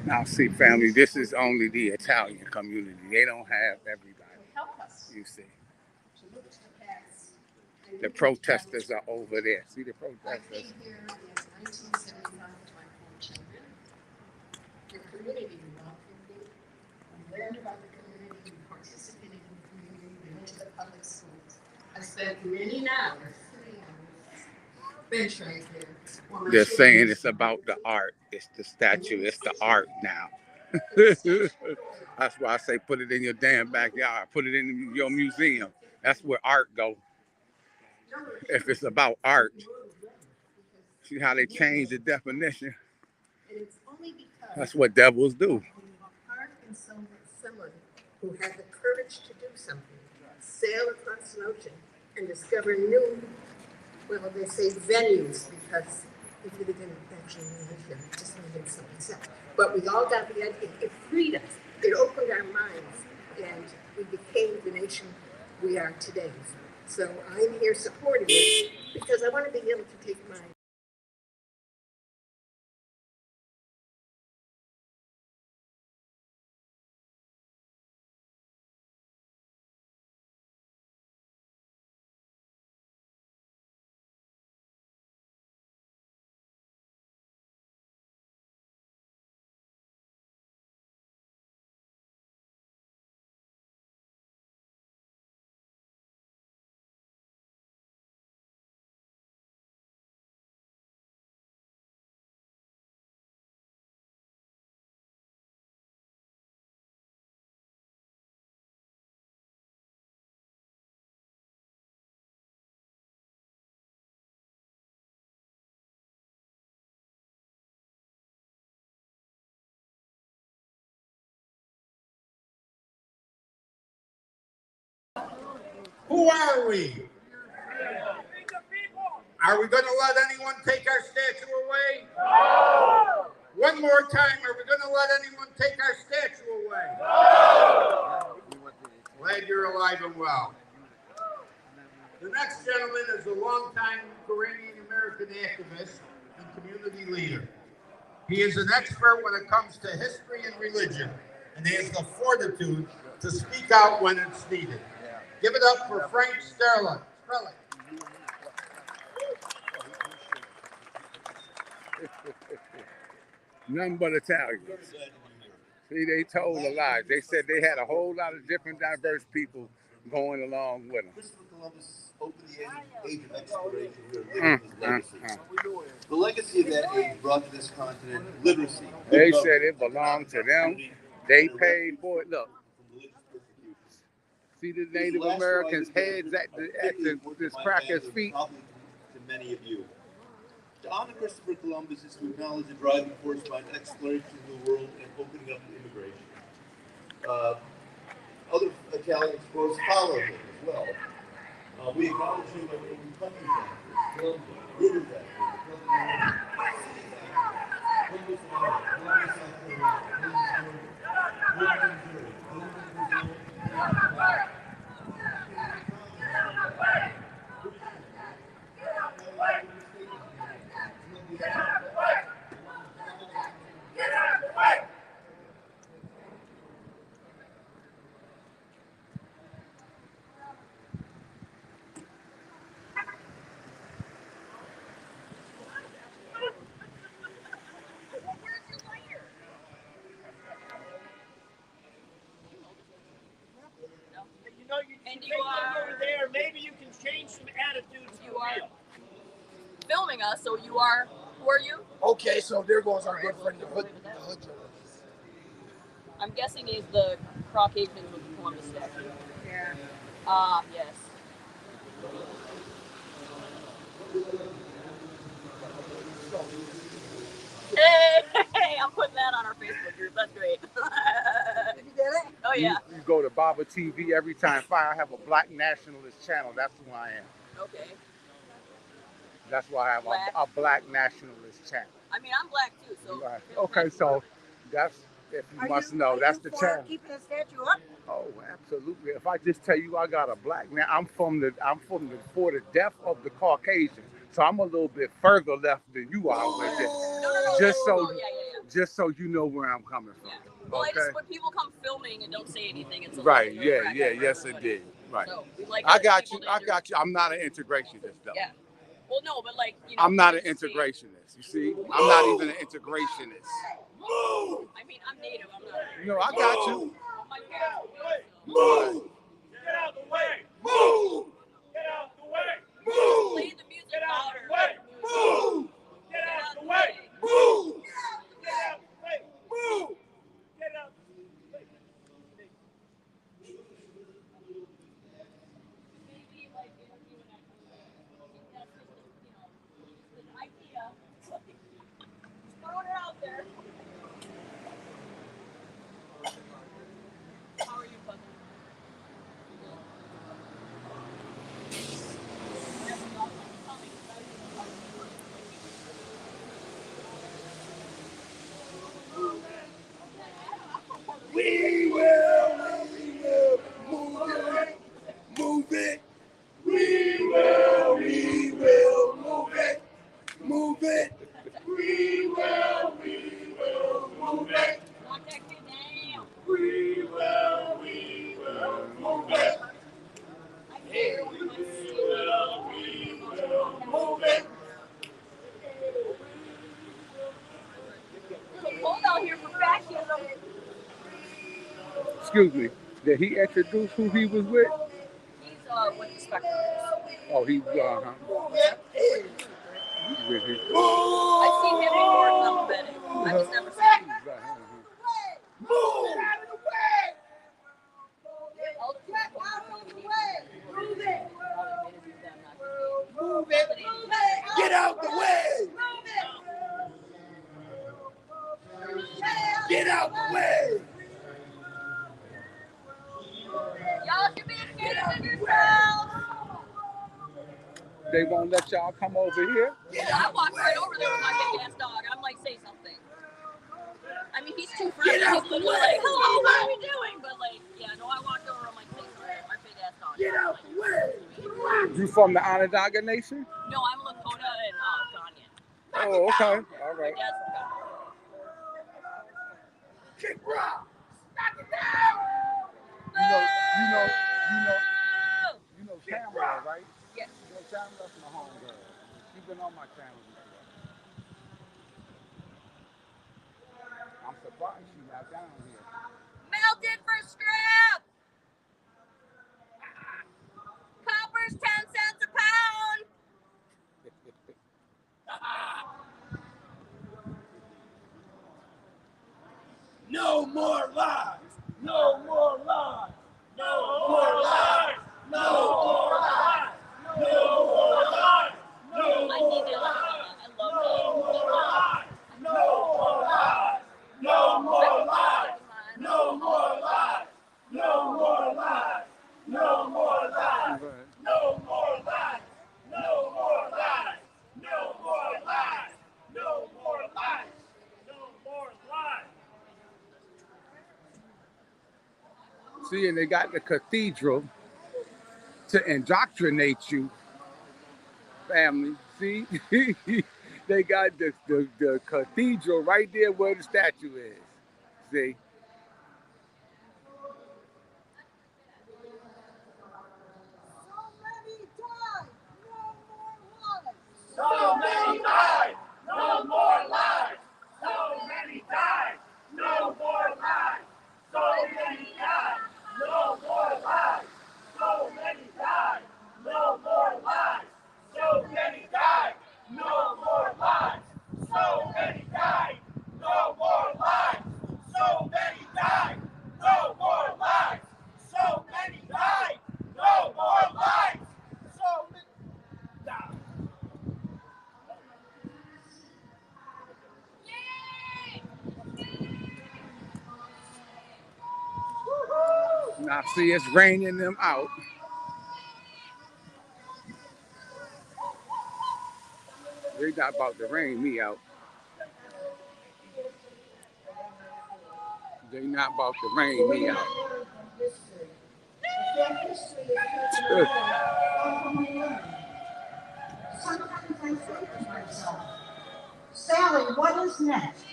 Now, see, family, this is only the Italian community. They don't have everybody. You see, the protesters are over there. See the protesters. They're saying it's about the art. It's the statue. It's the art now. That's why I say put it in your damn backyard. Put it in your museum. That's where art go. If it's about art, see how they change the definition? That's what devils do. Someone who had the courage to do something, sail across an ocean and discover new, well, they say venues, because if you didn't actually live here, it just made it someplace else. But we all got the idea. It freed us. It opened our minds, and we became the nation we are today. So I'm here supporting it because I want to be able to take my Who are we? Are we going to let anyone take our statue away? No! One more time, are we going to let anyone take our statue away? No! Glad you're alive and well. The next gentleman is a longtime Iranian-American activist and community leader. He is an expert when it comes to history and religion, and he has the fortitude to speak out when it's needed. Give it up for Frank Sterling. Nothing but Italians. See, they told a lie. They said they had a whole lot of different diverse people going along with them. Christopher Columbus opened the age of exploration here, his legacy. The legacy of that age brought to this continent literacy. They said it belonged to them. They paid for it. Look. See the Native Americans' heads at this cracker's feet. To many of you. To honor Christopher Columbus is to acknowledge the driving force behind exploration of the world and opening up to immigration. Other Italian explorers followed him as well. We acknowledge him by naming countries after him, rivers after him, Columbus, South Carolina, Georgia, And you are over there. Maybe you can change some attitudes. You are filming us, so you are. Who are you? Okay, so there goes our good friend, the hood journalist. I'm guessing he's the Caucasian with the Columbus statue. Yeah. Yes. Facebook group. That's great. You did it? Oh yeah. You go to Baba TV every time. Fine, I have a black nationalist channel. That's who I am. Okay. That's why I have a black nationalist channel. I mean, I'm black too, so. Right. Okay, so that's, if you must know, that's the channel. Keeping the statue up? Oh, absolutely. If I just tell you I got a black man, I'm from the for the death of the Caucasian. So I'm a little bit further left than you are with it. No. Just so you know where I'm coming from. Yeah. Well, okay? I just, when people come filming and don't say anything, it's a right. little Yeah. nerve-wracking for Yes, everybody. it did. Right. So we like I got people you. to I got you. I'm not an integrationist though. Yeah. Well, no, but like, you know. I'm not an people say- integrationist. You see, I'm not even an integrationist. I mean, I'm native. I'm not. You know, I got you. Oh my God. Move. Get out the way! Move! Get out the way! Move! Play the music Get out louder. the way! Move! Get out the way! Move! Get out the way! Move! Get out the way! Maybe like interview an actor. That's just an idea. Just throwing it out there. How are you, cousin? We will move it. We will move it. Move it. We will move it. Knock that kid down. We will move it. I hear when my Move it. It's cold out here for fascism. Excuse me. Did he introduce who he was with? He's with the spectrum. Oh, he I've seen him before in alphabetic. I've just never seen him. Move out of the way. Move it. Get out the way. Get out the way. Y'all should be ashamed of yourselves. They won't let y'all come over here? I walked right over there with my big ass dog. I'm like, say something. I mean, he's too friendly. He's literally like, hello, what are we doing? But like, yeah, no, I walked over. I'm like, say something. My big ass dog. Get out the way. You from the Onondaga Nation? No, I'm Lakota and Ghanaian. Oh, okay. All My right. dad's from Ghana. Kick rock. Knock it down. You know Tamara, right? Yes. You know Tamara's my homegirl. She's been on my channel before. I'm surprised she's not down here. Melted for scrap. Copper's 10 cents a pound. No more lies. No more lies. No more lies. No more lies. No more lies. No I more need to. lies. I love No more lies. No more lies. No more lies. No more lies. No more lies. No more lies. No more lies. No more lies. No more lies. No more lies! See, and they got the cathedral to indoctrinate you, family. See, they got the cathedral right there where the statue is. See. So many died. No more lies. So many died. No more lies. So many died. No more lies. So many died. No more lies. So many died. No more lies. So many died. No more lies. So many died. No more lies. So many died. No more lies. So many died. Now see, it's raining them out. They not about to rain me out. They not about to rain me out. Sometimes I think to myself, Sally, what is next?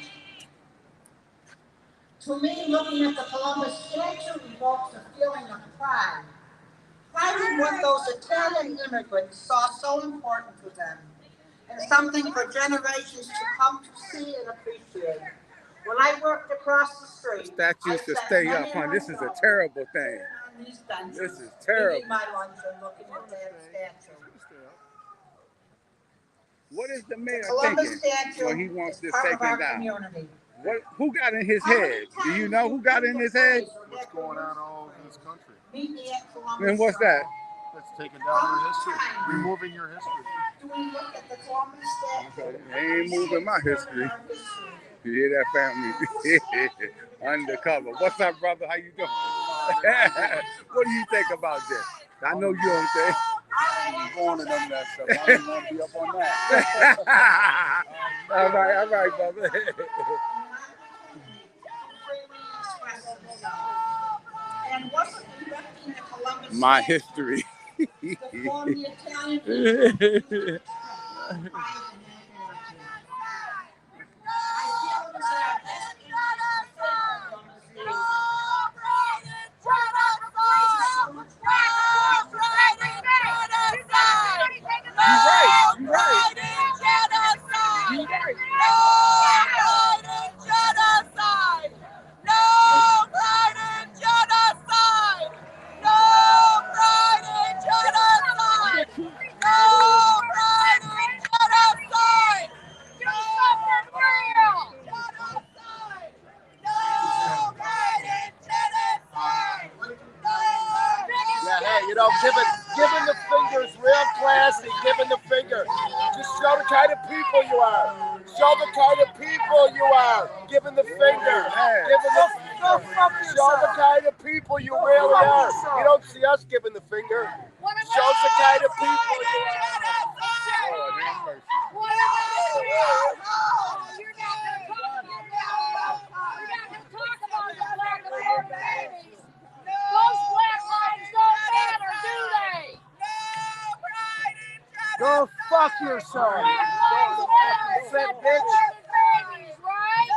To me, looking at the Columbus statue evokes a feeling of pride. Pride in what those Italian immigrants saw so important to them, and something for generations to come to see and appreciate. When I worked across the street, Statues to stay up, huh? This is a terrible thing. This is terrible. Eating my lunch and looking at that statue. What is the mayor Columbus thinking statue when he wants is this part of taken our down? community. Who got in his head? Do you know who got in his head? What's going on all over this country? Meet me at Columbus. And what's that? That's taking down your history, removing your history. Do we look at the Columbus statue? They ain't moving my history. You hear that, family? Undercover. What's up, brother? How you doing? What do you think about this? I know you don't think. I'm born in them that stuff. I don't want to be up on that. all right, brother. And wasn't erecting the Columbus My statue history. to form the Italian people? Giving the fingers real classy, giving the finger. Just show the kind of people you are. Show the kind of people you are. Giving the finger. Show the kind of people you really are. You don't see us giving the finger. Shows the kind of people you are. Those black lives don't matter, do they? Go fuck yourself. Fat bitch. Babies, right?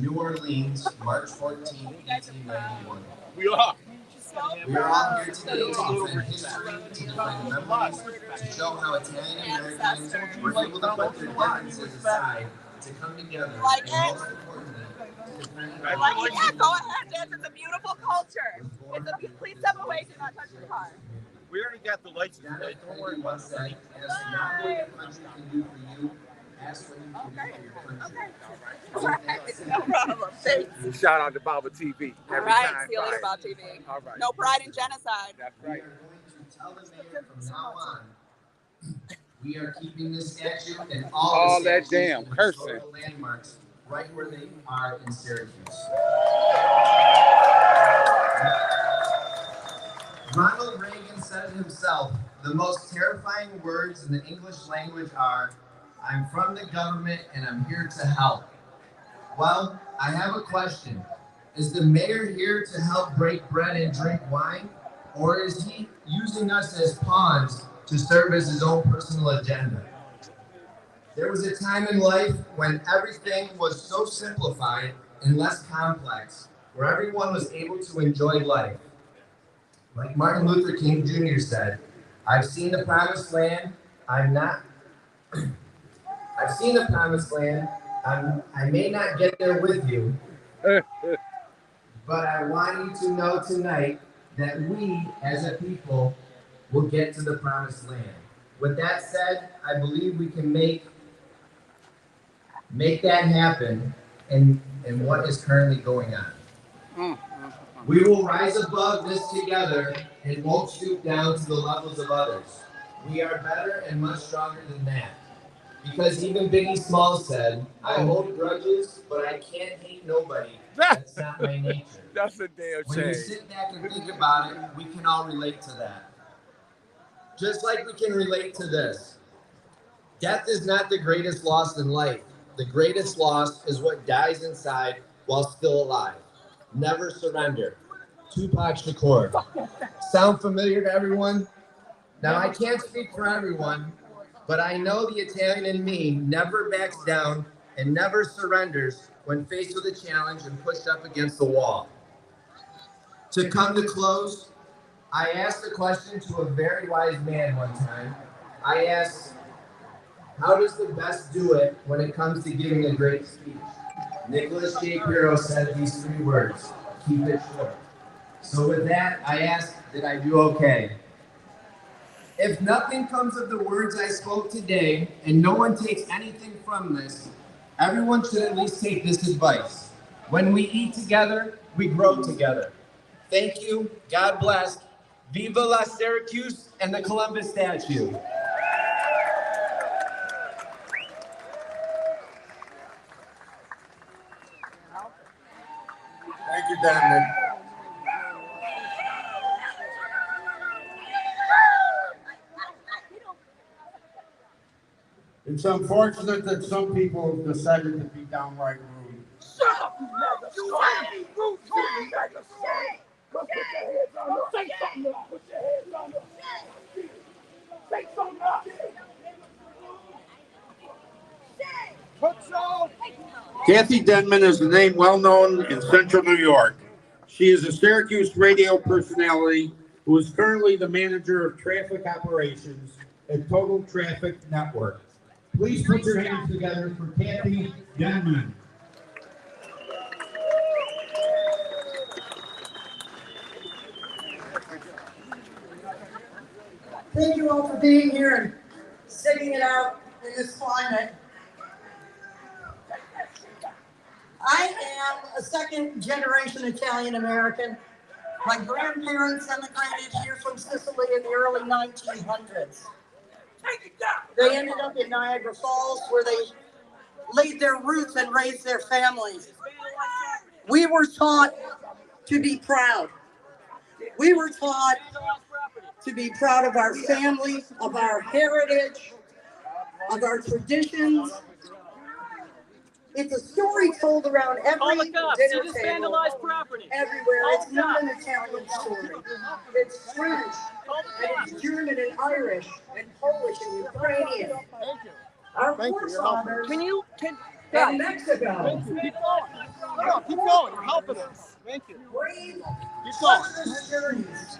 New Orleans, March 14, 1891. We are. We are all here today to defend history, to defend memories, to show how Italian Americans were able to put their differences aside, to come together, and most importantly, to defend Yeah, go ahead, Jess. It's a beautiful culture. Please step away, do not touch the car. We already got the lights today. Don't worry about that. Ask not what your country can do for you. Ask what you can do for your country. All right, no problem. Thanks. Shout out to Baba TV. All right, see you later, Bob TV. All right. No pride in genocide. That's right. We are going to tell the mayor from now on, we are keeping this statue and all the that statues damn and cursing. historical landmarks right where they are in Syracuse. Ronald Reagan said it himself, the most terrifying words in the English language are, "I'm from the government and I'm here to help." Well, I have a question. Is the mayor here to help break bread and drink wine? Or is he using us as pawns to serve as his own personal agenda? There was a time in life when everything was so simplified and less complex, where everyone was able to enjoy life. Like Martin Luther King Jr. said, I've seen the promised land. I've seen the promised land. I may not get there with you, but I want you to know tonight that we, as a people, will get to the promised land. With that said, I believe we can make that happen in what is currently going on. We will rise above this together and won't stoop down to the levels of others. We are better and much stronger than that. Because even Biggie Smalls said, I hold grudges, but I can't hate nobody. That's not my nature. That's a damn shame. When you sit back and think about it, we can all relate to that. Just like we can relate to this. Death is not the greatest loss in life. The greatest loss is what dies inside while still alive. Never surrender. Tupac Shakur. Sound familiar to everyone? Now, I can't speak for everyone, but I know the Italian in me never backs down and never surrenders when faced with a challenge and pushed up against the wall. To come to close, I asked a question to a very wise man one time. I asked, how does the best do it when it comes to giving a great speech? Nicholas J. Pirro said these 3 words, keep it short. So with that, I asked, did I do okay? If nothing comes of the words I spoke today, and no one takes anything from this, everyone should at least take this advice. When we eat together, we grow together. Thank you, God bless, Viva la Syracuse and the Columbus statue. Thank you, Dominic. It's unfortunate that some people have decided to be downright rude. Shut up, you mega say! You mega say! Go put your hands on her. Say something up. Put your hands on her. Say something up. Kathy Denman is a name well known in Central New York. She is a Syracuse radio personality who is currently the manager of traffic operations at Total Traffic Network. Please put your hands together for Kathy Denman. Thank you all for being here and sitting it out in this climate. I am a second-generation Italian-American. My grandparents emigrated here from Sicily in the early 1900s. They ended up in Niagara Falls, where they laid their roots and raised their families. We were taught to be proud. We were taught to be proud of our family, of our heritage, of our traditions. It's a story told around every dinner table, everywhere. It's not an Italian story. It's French, and it's German and Irish, and Polish and Ukrainian. Our forefathers in Mexico. Keep going. You're helping us. Thank you. Brave, treacherous journeys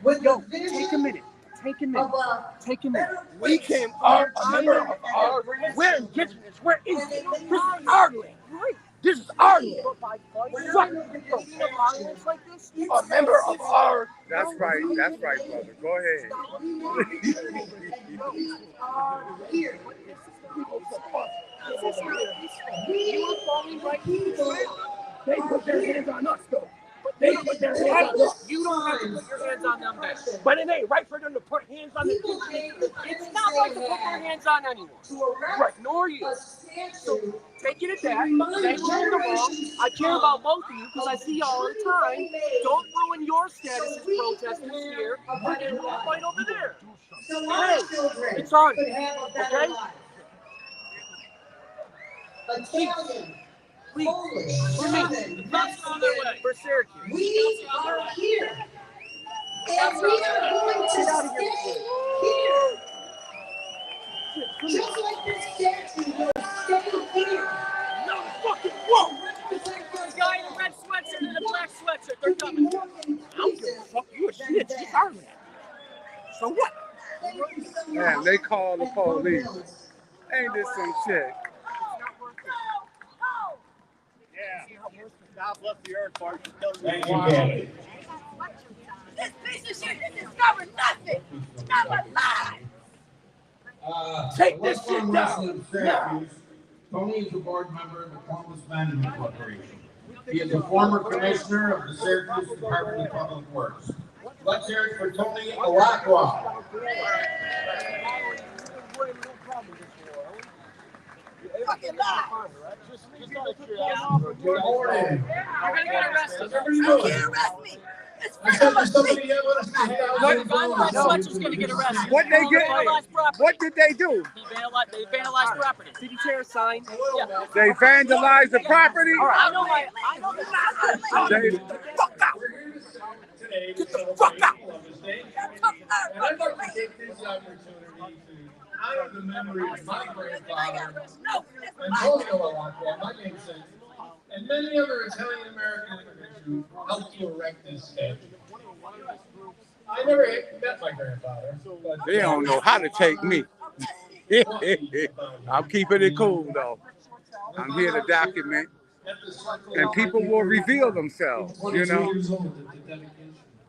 with the vision. Take a minute. Take a minute. We came our member of our. We're indigenous. We're Indian. This is our land. This is our land. What? Like this? A member of our. That's right, brother. Go ahead. Here. They put their hands on us, though. They put their hands on us. You don't have to put your hands on them, then. But it ain't right for them to put hands on the people. It's not right to put their hands on anyone. Right, nor you. So, taking it back, saying we're in the wrong. I care about both of you because I see you all the time. Don't ruin your status as protesters here. We're getting a fight over there. Hey, it's on. Okay? Italian, Polish, German, Mexican, For Syracuse. we are here. And we are going to stay here. Just like this statue will stay here. No fucking whoa! There's a guy in a red sweatshirt and a black sweatshirt. They're coming. I don't give a fuck. You a snitch. It's our land. So what? Man, they call the police. Ain't this some shit? God bless the earth, Bart. Thank you, Candy. This piece of shit didn't discover nothing. Never lied. Take this shit down. Syracuse. Tony is a board member of the Columbus Management Corporation. He is a former commissioner of the Syracuse Department of Public Works. Let's hear it for Tony Alacqua. Fucking lie. Good morning. You're gonna get arrested. You can't arrest me. It's freedom of speech. Fletcher's gonna get arrested. What they get? Vandalized property. What did they do? They vandalized property. Did he tear a sign? Yeah. They vandalized the property? I know They, Fuck out. Today Get the fuck out. Columbus Day. And I'd like to take this opportunity to honor the memory of my grandfather, Antonio Alacqua, my namesake, and many other Italian American immigrants who helped to erect this statue. I never met my grandfather, but they don't know how to take me. I'm keeping it cool though. I'm here to document, and people will reveal themselves. You know,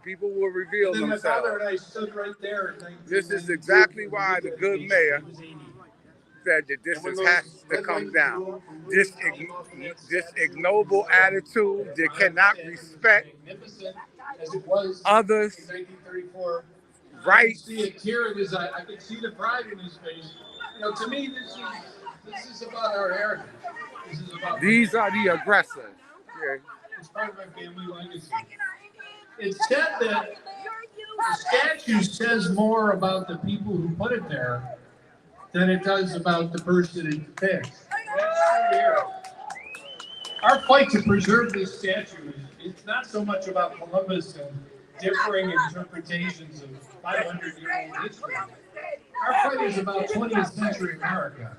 people will reveal then my father themselves. and I stood right there. This is exactly why the good mayor said that this has to come down. This ignoble attitude that cannot respect others' rights. See a tear in his eye. I can see the pride in his face. You know, to me, this is about our heritage. This is about. These are the aggressors. Yeah. It's part of my family legacy. It's said that the statue says more about the people who put it there than it does about the person it depicts. Our fight to preserve this statue is not so much about Columbus and differing interpretations of 500-year-old history. Our fight is about 20th century America.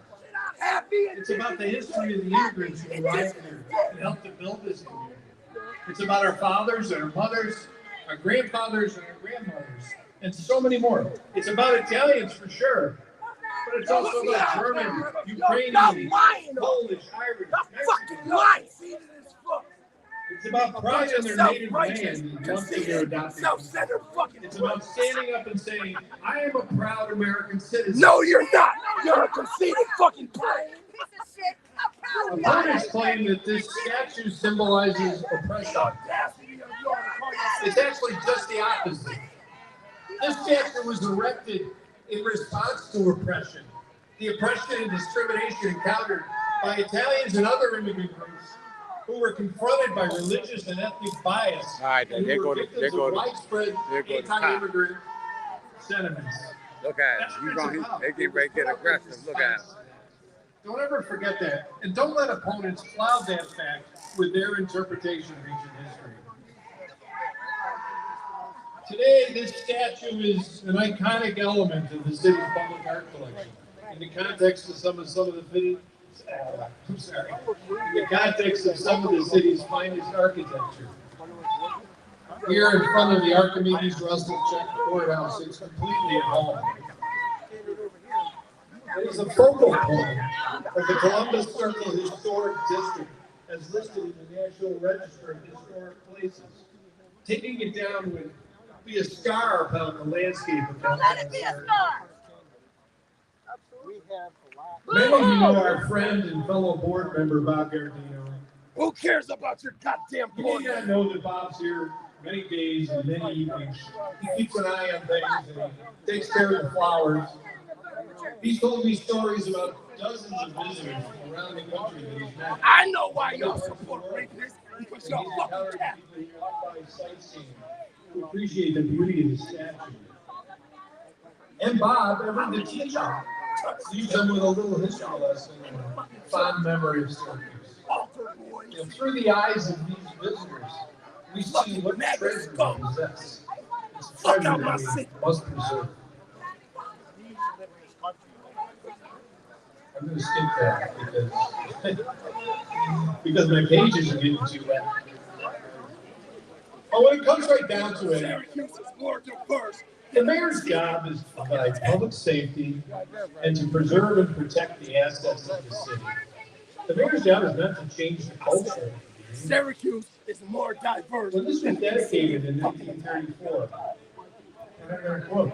It's about the history of the immigrants who arrived here and helped to build this community. It's about our fathers and our mothers, our grandfathers and our grandmothers, and so many more. It's about Italians for sure, but it's also about German, Ukrainian, Polish, Irish, Mexican. It's about pride in their native land and once in their adopted country. It's about standing up and saying, I am a proud American citizen. No, you're not. You're a conceited fucking prick. Opponents claim that this statue symbolizes oppression. It's actually just the opposite. This statue was erected in response to oppression, the oppression and discrimination encountered by Italians and other immigrant groups who were confronted by religious and ethnic bias. All right, then and who were victims of widespread anti-immigrant sentiments. Look at him. They get ready to get aggressive. Look at him. Don't ever forget that. And don't let opponents cloud that fact with their interpretation of ancient history. Today, this statue is an iconic element of the city's public art collection. In the context of some of the city's finest architecture. Here in front of the Archimedes Russell Check Courthouse, it's completely at home. It is a focal point of the Columbus Circle Historic District as listed in the National Register of Historic Places. Taking it down would be a scar upon the landscape of Columbus. Let it be a scar. Many of you know our friend and fellow board member Bob Gardino. Who cares about your goddamn You board? may not know that Bob's here many days and many evenings. He keeps an eye on things and he takes care of the flowers. He's told me stories about dozens of visitors from around the country that he's met. I know why y'all support rapists, because y'all fucking cat. To appreciate the beauty of the statue. And Bob, every the teacher, leaves them with a little history lesson and a fond memory of Syracuse. And through the eyes of these visitors, we see what treasure they possess. It's a treasure that we must preserve. I'm going to skip that because my pages are getting too wet. But when it comes right down to it, Syracuse is more diverse The mayor's job is to provide public safety and to preserve and protect the assets of the city. The mayor's job is not to change the culture. Syracuse is more diverse. Well, this was dedicated in 1934. And I'm going to quote,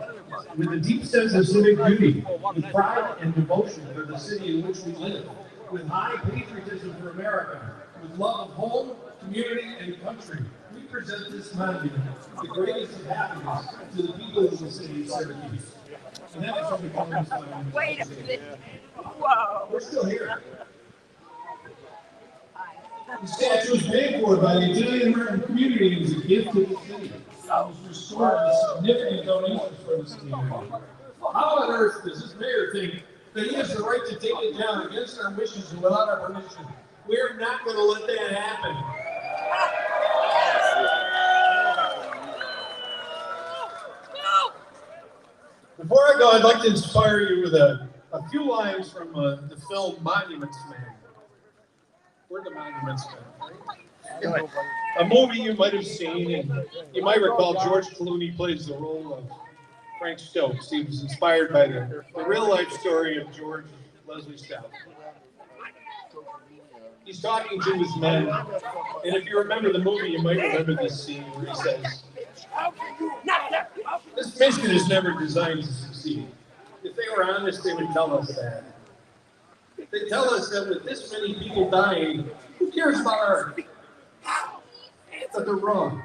with a deep sense of civic duty, with pride and devotion for the city in which we live, with high patriotism for America, with love of home, community, and country, we present this monument with the greatest of happiness to the people of the city of Syracuse. And that is what we call this monument. Wait a minute. Whoa. We're still here. The statue was paid for by the Italian American community as a gift to the city. It was restored with significant donations from the city. How on earth does this mayor think that he has the right to take it down against our wishes and without our permission? We're not going to let that happen. Before I go, I'd like to inspire you with a few lines from the film Monuments Man. We're the Monuments Men. A movie you might have seen, and you might recall George Clooney plays the role of Frank Stokes. He was inspired by the real-life story of George Leslie Stout. He's talking to his men, and if you remember the movie, you might remember this scene where he says, "This mission is never designed to succeed. If they were honest, they would tell us that. They tell us that with this many people dying, who cares about our..." But they're wrong.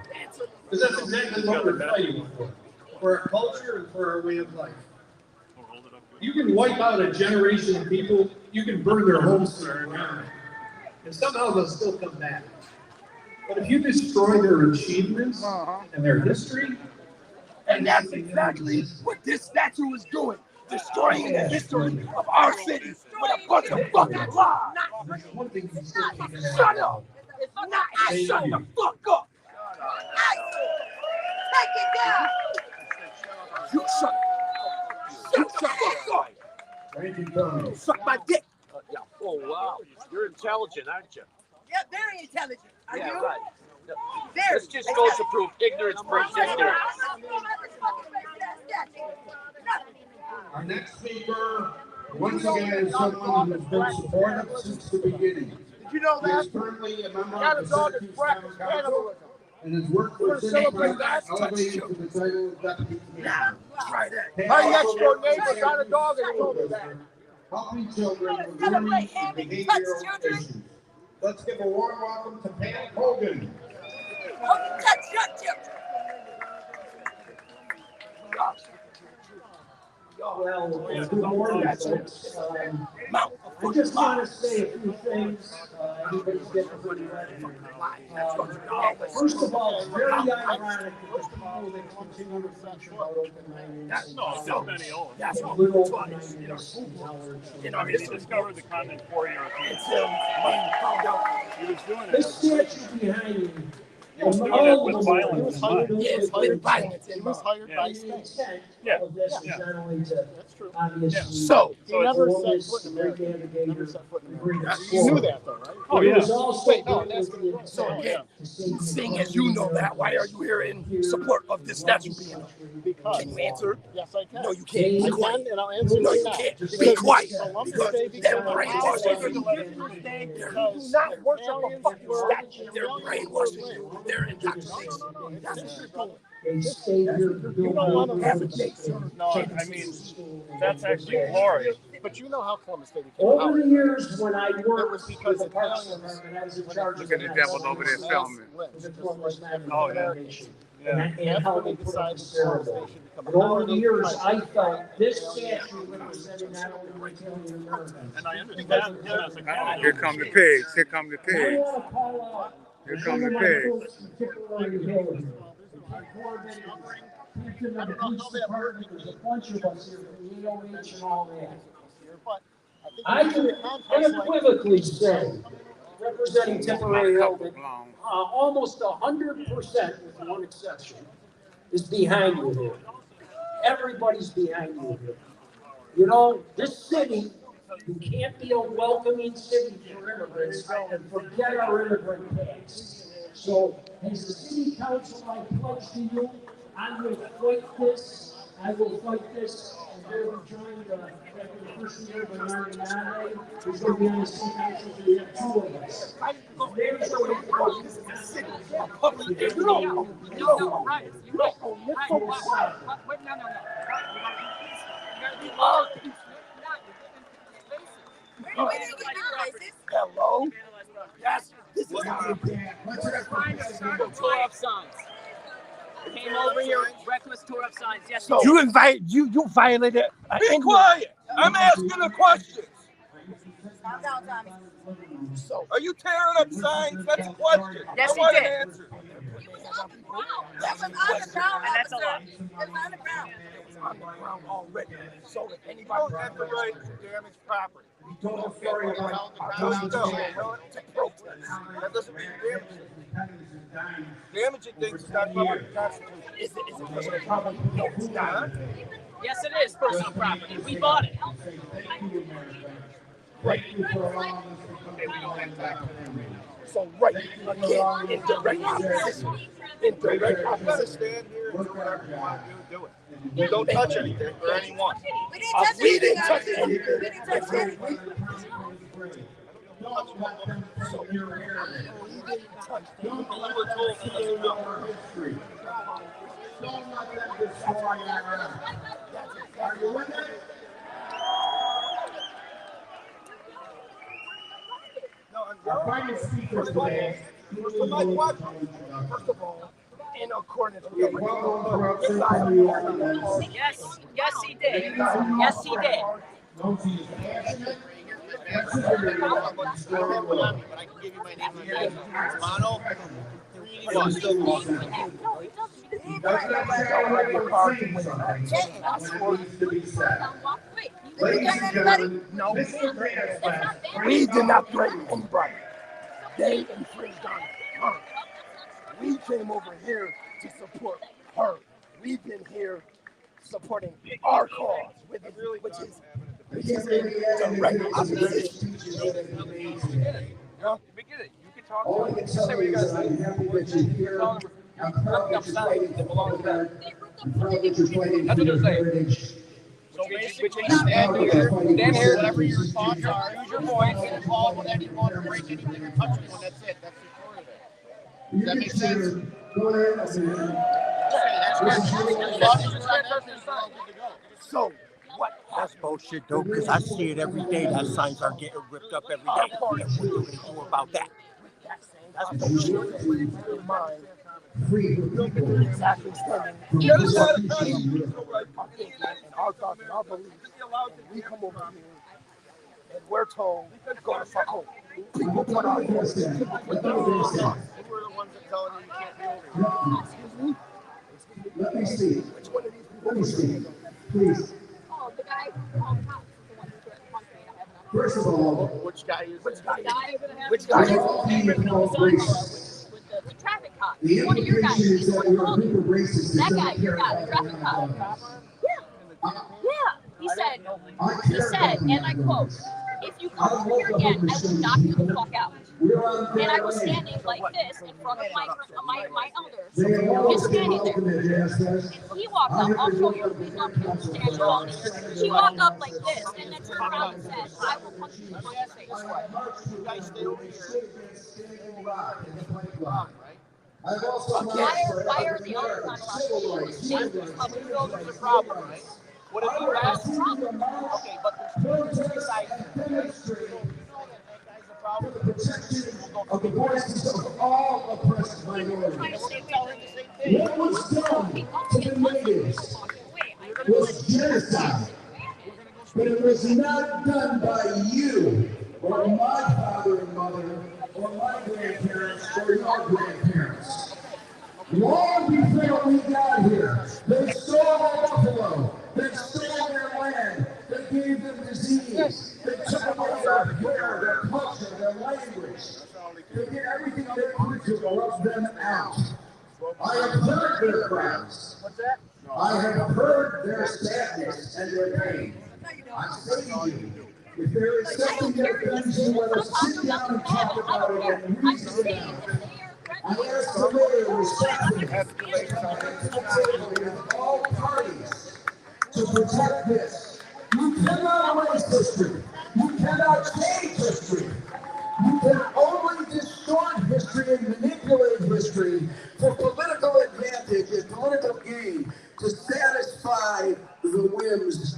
Because that's exactly what we're fighting for our culture and for our way of life. You can wipe out a generation of people, you can burn their homes to the ground, and somehow they'll still come back. But if you destroy their achievements and their history, And that's exactly what this statue is doing. Destroying the history of our city with a bunch of fucking lies. one thing you still can't Shut up. Shut the fuck up. Take it down. You shut the fuck up. Thank you, Tony. Suck my dick. Yeah. Oh, wow. You're intelligent, aren't you? Yeah, very intelligent. Are Yeah, you? right. Very. This just goes to prove ignorance breeds ignorance. Our next speaker, once again, is someone who's been supportive since the beginning. Did you know He that? is currently a member Got of a the dog Syracuse that's Town practicing Council cannibalism. and has worked We're for city celebrating clerk, that. elevated to the title of deputy commissioner. Try that. He My also next door worked for neighbor got a dog and Syracuse told me School that. District, helping children with learning and behavioral issues. Let's give a warm welcome to Pam Hogan. Well, good morning, folks. I just want to say a few things. Everybody's getting pretty ready. First of all, it's very ironic that the people that continue to preach about open-mindedness and little open-mindedness and tolerance. He discovered the continent 4 years ago. This statue behind me. He was doing it with violence. Yes, with violence. He was hired by the intent of this is not only to obviously. So, he never set foot in America. You knew that though, right? Oh, It yeah. was also Wait, no, that's with the gonna- so intent again, to save seeing as you know that, why are you here in support of this statue being up? Because, Can you answer? yes, I can. No, you can't. Be I quiet. can, and I'll answer No, right you now. can't. Be Because quiet. Columbus Because Day they're became brainwashing you. Independence Day You because do not worship a Italians fucking were- statue. They're brainwashing you. They're indoctrinating. That's what you're doing. They stayed here to build. Have a date, sir. No, I mean, that's actually glory. But you know how Columbus Day became Over the out. years, when I It worked was with because the Parks Italians. Department, I was in charge of. Look at the devil over there filming. Oh, yeah. And how they put up the ceremony. And over the years, I felt this statue represented not only Italian Americans. And I understand him as a candidate. Here come the pigs. Here come the I pigs. want to call out. Here come the some of my pigs. folks in Tipperary Hill here. Captain of the police department, there's a bunch of us here from the EOH and all that. I can unequivocally say, representing Tipperary Hill, that almost 100%, with one exception, is behind you here. Everybody's behind you here. You know, this city, you can't be a welcoming city for immigrants and forget our immigrant tax. So, as the city council, I pledge to you, I will fight this. I will fight this. And they'll be joined after the first year by Mario Nade, who's going to be on the city council. So you have two of us. They're going to cause this is a city. A public area. No, right. You're right. Wait, no. You gotta be loud. Hello? Yes, this is how Tore up signs. Came over here, reckless tore up signs. Yes. So you violated. Be quiet. I'm asking the questions. Calm down, Tommy. So are you tearing up signs? That's a question. Yes, I want he an did. answer. That was on the ground, And that's a officer. lie. It was on the ground. On the ground already. So if anybody don't have the right to damage property. You don't have the right to protest. That doesn't mean damaging. Damaging things is not covered in the Constitution. Is it personal property? No, it's not. Yes, it is personal property. We bought it. Right. So right, again, in direct opposition. In direct opposition. Stand here and do whatever you want to do it. You don't touch anything or anyone. We didn't touch anything. We didn't touch anything. First of all, in accordance with Yes, he did. Yes, he did. But I can give you my name and address. Mono 381. No, we did not threaten anybody. They infringed on her. We came over here to support her. We've been here supporting our cause, which is in direct opposition. We get it. You can talk to him. Just say what you guys think. I'm proud that you're fighting for Florida. I'm proud that you're fighting That's for what your they're saying. heritage. So basically, stand here, whatever your thoughts are, use your voice, and call with anyone or break anything or touch anyone. That's it. That's the core of it. Does that make sense? Go ahead. So, what? That's bullshit, though, because I see it every day. That signs are getting ripped up every day. And what do they do about that? That's bullshit. Exactly standing. And our thoughts and our beliefs. We come over here and we're told, go to fuck home. People put our hands down. We're the ones that tell you you can't be over here. Let me see. Which one of these people? Let me see. Please. Oh, the guy who called the cops is the one who punched me. I have another. First of all, Which guy is Which guy? Which we're all being called racist. the traffic cop. The One of your guys. implication is He's the that one who you're a called group you. of racists That that guy, don't your care guy, about the traffic cop. Yeah. He said, and I quote, if you come over here again, I will knock you the fuck out. And I was standing like this in front of my elders, just standing there. And he walked up, I'll show you, please don't stand wrong. He walked up like this, and then turned around and said, I will punch you in the face. You guys stay over here. I've also Why are the elders not allowed? There's a problem, right? What if you guys? Okay, but there's two sides. For the protection of the voices of all oppressed minorities. What was done to the natives was genocide, but it was not done by you or my father and mother or my grandparents or your grandparents. Long before we got here, they stole our buffalo, they stole their land, they gave them disease, they took away their hair, their culture, their language. They did everything they could to rub them out. I have heard their cries. I have heard their sadness and their pain. I'm saying to you, if there is something that offends you, let us sit down and talk about it and reason it out. I ask the mayor respectfully of all parties to protect this. You cannot erase history. You cannot change history. You can only distort history and manipulate history for political advantage and political gain to satisfy the whims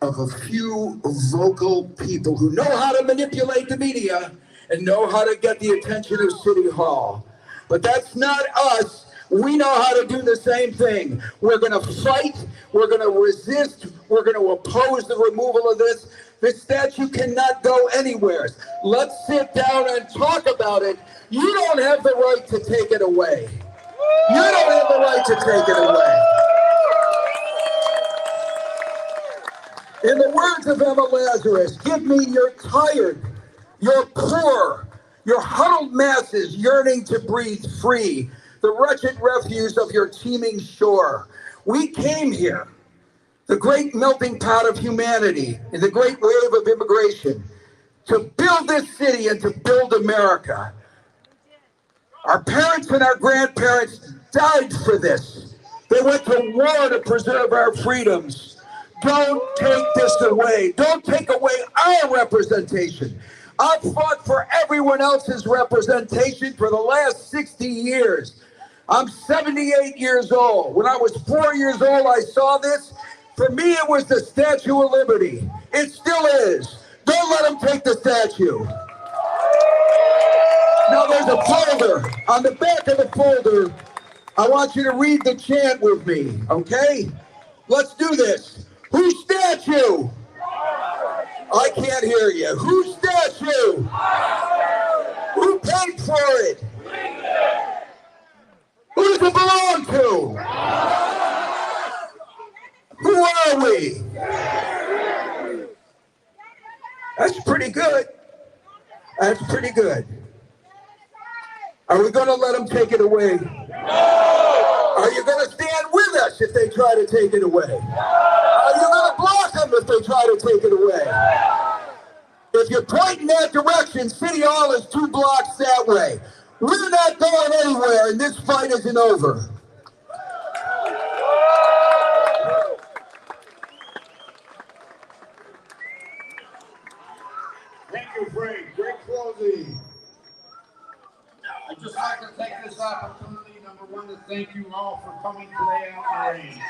of a few vocal people who know how to manipulate the media and know how to get the attention of City Hall. But that's not us. We know how to do the same thing. We're going to fight. We're going to resist. We're going to oppose the removal of this. This statue cannot go anywhere. Let's sit down and talk about it. You don't have the right to take it away. You don't have the right to take it away. In the words of Emma Lazarus, give me your tired, your poor, your huddled masses yearning to breathe free, the wretched refuse of your teeming shore. We came here, the great melting pot of humanity and the great wave of immigration, to build this city and to build America. Our parents and our grandparents died for this. They went to war to preserve our freedoms. Don't take this away. Don't take away our representation. I've fought for everyone else's representation for the last 60 years. I'm 78 years old. When I was 4 years old, I saw this. For me, it was the Statue of Liberty. It still is. Don't let them take the statue. Now there's a folder. On the back of the folder, I want you to read the chant with me, okay? Let's do this. Whose statue? I can't hear you. Whose statue? Who paid for it? Who does it belong to? Who are we? That's pretty good. That's pretty good. Are we going to let them take it away? Are you going to stand with us if they try to take it away? Are you going to block them if they try to take it away? If you point in that direction, City Hall is 2 blocks that way. We're not going anywhere, and this fight isn't over. Thank you, Frank. Great closing. I'd just like to take this opportunity, number one, to thank you all for coming today out in the rain.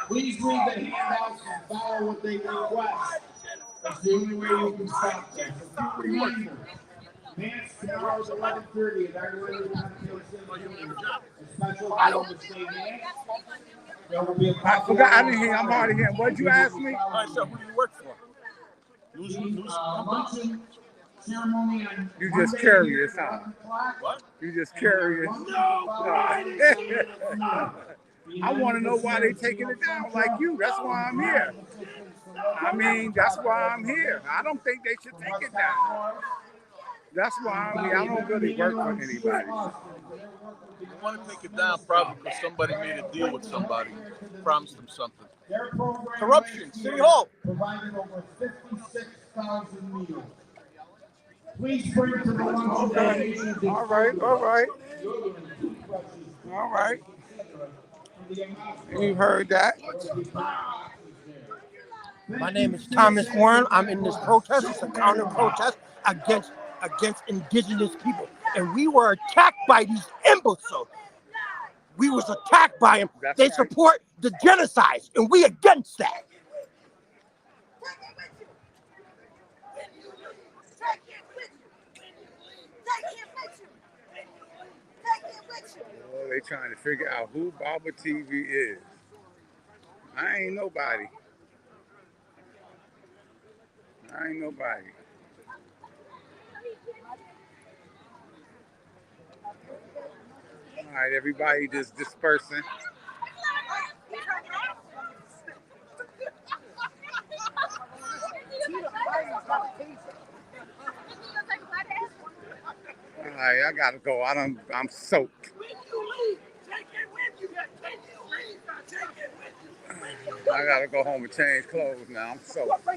Please read the handouts and follow what they request. That's the only way you can stop this. A few reminders. Mass tomorrow is 11:30 at our Larry Montfield Center. A special Columbus Day Mass. There will be a I forgot. I didn't hear. I'm hard of hearing. What did you ask me? All right, so who do you work for? Luncheon ceremony on You just curious, huh? What? You just curious. No. I want to know why they taking it down like you. That's why I'm here. I mean, that's why I'm here. I don't think they should take it down. That's why I'm here. I don't really work for anybody. You want to take it down probably because somebody made a deal with somebody, promised them something. Corruption, City Hall. Provided over 56,000 meals. Please bring to the luncheon donations. All right. All right. You heard that. My name is Thomas Warren. I'm in this protest. It's a counter protest against indigenous people. And we were attacked by these imbeciles. We was attacked by them. That's they right. support the genocide, and we against that. Oh, they trying to figure out who Baba TV is. I ain't nobody. All right, everybody just dispersing. All right, I gotta go. I'm soaked. I gotta go home and change clothes now. I'm soaked.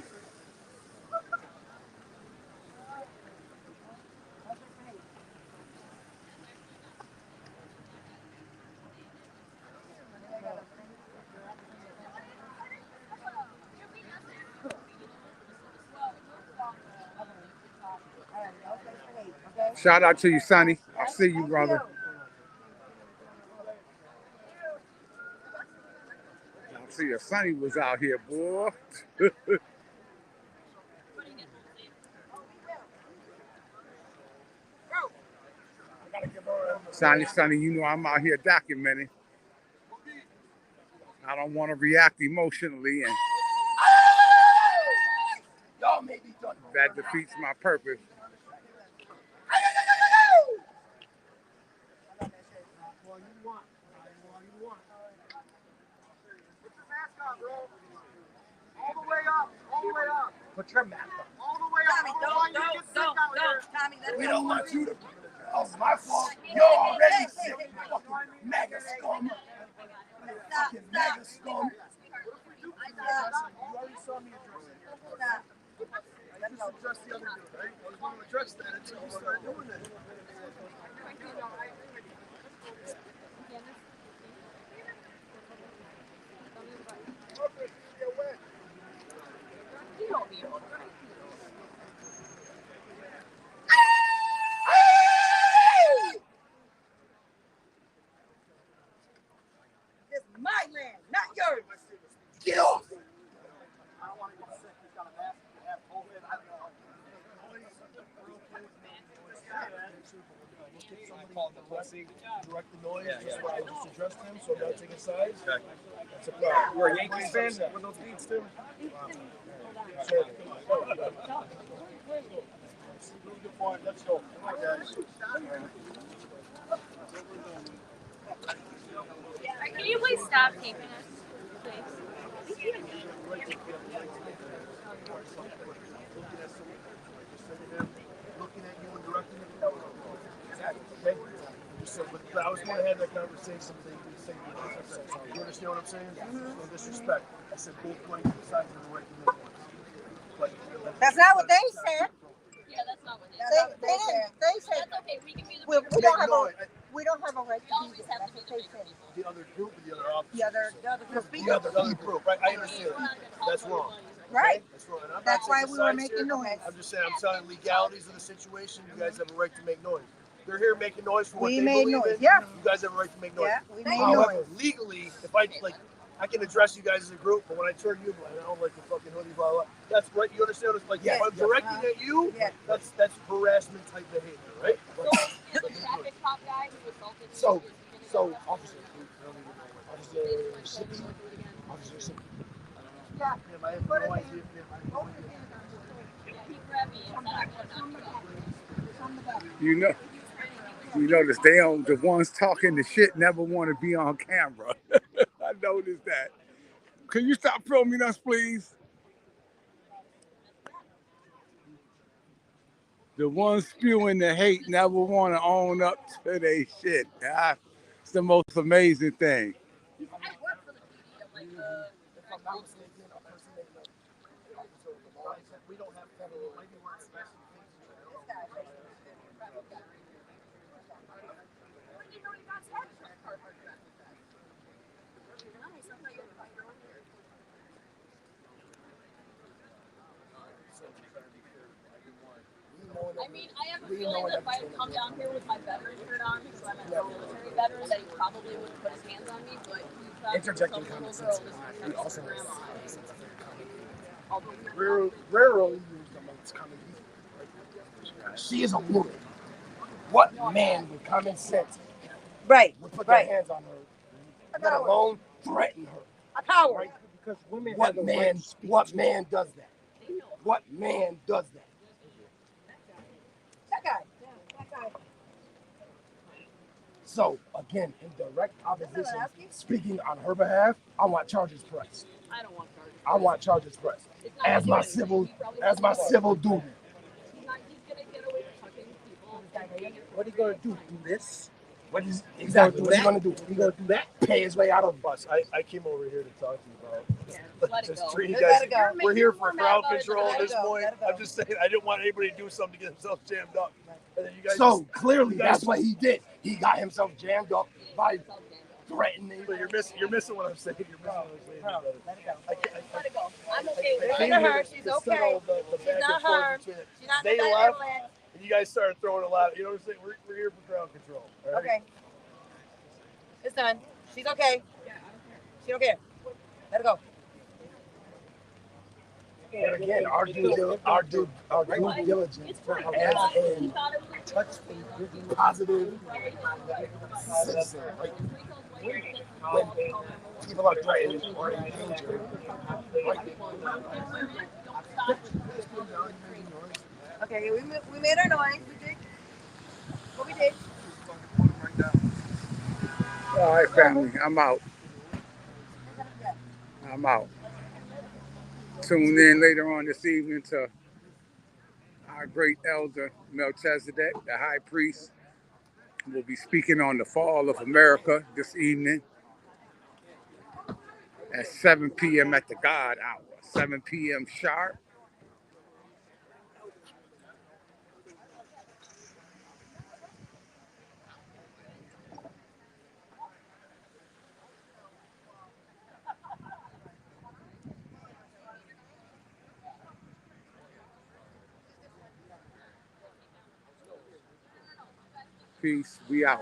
Shout out to you, Sonny. I see you, brother. I see you. Sonny was out here, boy. Sonny, you know I'm out here documenting. I don't want to react emotionally, and that defeats my purpose. All the way up, all the way up. Put your mask on. All the way up. Don't, Tommy. We don't want you to. Oh, my fault. You're already sick. Fucking mega scum. Fucking mega scum. You already saw me address it. I just addressed the other dude, right? I was going to address that until you started doing that. This is my land, not yours. Get off. I don't want to get sick. He's got a mask. You have COVID. I don't know. Call the blessing, direct the noise, just what I just addressed him, so I'm not taking sides. That's a problem. You're a Yankees fan with those beats, too? Good point. Let's go. Come on, guys. Can you please stop taping us, please? Looking at you and directing you. Okay? So, but I was going to have that conversation. You understand what I'm saying? No disrespect. I said both ways sides of the right to make. That's not what they said. Yeah, that's not what they said. They didn't. They said That's okay. We can be the we bigger don't have No, a right We to always be have there. to That's be what the they bigger said. people. the other group or the other officers? The other The other group, right? I understand. That's wrong. Right. That's wrong. And I'm That's not why taking we were sides making here. noise. I'm just saying, I'm telling legalities of the situation. You guys have a right to make noise. They're here making noise for what We they made believe noise, in. yeah. You guys have a right to make noise. Yeah, we made However, noise. legally, if I like, I can address you guys as a group, but when I turn you, I don't like the fucking hoodie, blah blah. That's right. You understand? It's like, Yes, if I'm directing at you, that's harassment type behavior, right? So, you're the traffic cop guy who assaulted me. So, officer Sippy. Yeah. I have no idea. Yeah, he grabbed me and said, I'm going to knock you out. You notice they don't, the ones talking the shit never want to be on camera. I noticed that. Can you stop filming us, please? The ones spewing the hate never want to own up to their shit. It's the most amazing thing. I work for the PD at like We don't have federal. Maybe we're expecting I mean, I have a feeling that if I had come down here with my veteran shirt on, because I'm a military veteran, that he probably wouldn't put his hands on me, but he found Interjecting himself a common little sense. girl, We also grandma. rarely used amongst common people. She is a woman. What man with common sense would put their hands on her, let alone threaten her? A coward. Right? Because women What have the man? right to speak. What man does that? What man does that? That guy. That guy. So again, in direct opposition, speaking on her behalf, I want charges pressed. I don't want charges. I want charges pressed as my civil duty. He's gonna get away with fucking people. What are you gonna do? Do this? What is exactly what are you gonna do? You gonna do that? Pay his way out of the bus. I came over here to talk to you about. Let it Just go. treat you Just guys. let it go. We're here for You're crowd mad about it, control let at it this go, point. let it go. I'm just saying, I didn't want anybody to do something to get themselves jammed up. And then you guys So clearly, that's what he did. He got himself jammed up by threatening. But you're missing what I'm saying. You're missing what I'm saying. Let it go. Let it go. I'm okay with I it. came Let here her. to She's settle okay. the She's back not and forth harmed. between it. She's not They in the left. ambulance. You You guys started throwing a lot. You know what I'm saying? We're here for crowd control. All right? Okay. It's done. She's okay. She don't care. Let her go. And again, our due diligence as a touching, positive citizen, right? When people are threatened or in danger, right? Okay, we made our noise. We did what we did. All right, family, I'm out. I'm out. Tune in later on this evening to our great elder Melchizedek, the high priest. Will be speaking on the fall of America this evening at 7 p.m. at the God hour, 7 p.m. sharp. Peace. We out.